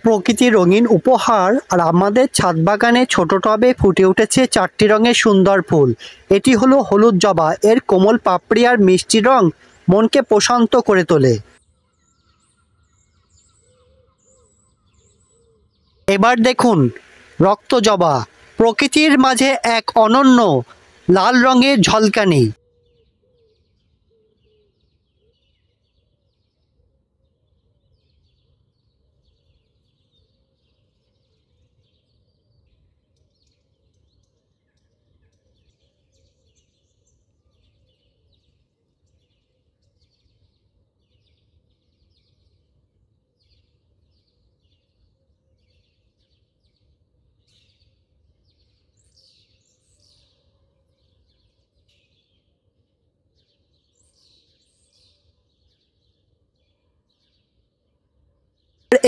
প্রকৃতির রঙিন উপহার। আর আমাদের ছাদ বাগানে ছোট টবে ফুটে উঠেছে 4টি রঙের সুন্দর ফুল। এটি হলো হলুদ জবা। এর কোমল পাপড়ি আর মিষ্টি রং মনকে প্রশান্ত করে তোলে। এবার দেখুন রক্ত জবা, প্রকৃতির মাঝে এক অনন্য লাল রঙের ঝলকানি।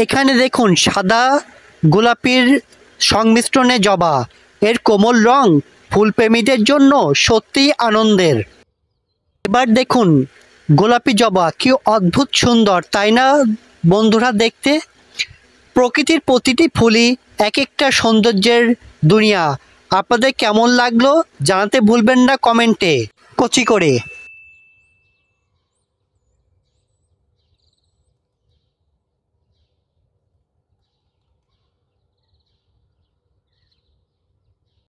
এখানে দেখুন সাদা গোলাপির সংমিশ্রণে জবা। এর কোমল রং ফুলপ্রেমীদের জন্য সত্যিই আনন্দের। এবার দেখুন গোলাপি জবা, কি অদ্ভুত সুন্দর তাই না বন্ধুরা দেখতে? প্রকৃতির প্রতিটি ফুলই এক একটা সৌন্দর্যের দুনিয়া। আপনাদের কেমন লাগলো জানাতে ভুলবেন না কমেন্টে। কচি করে।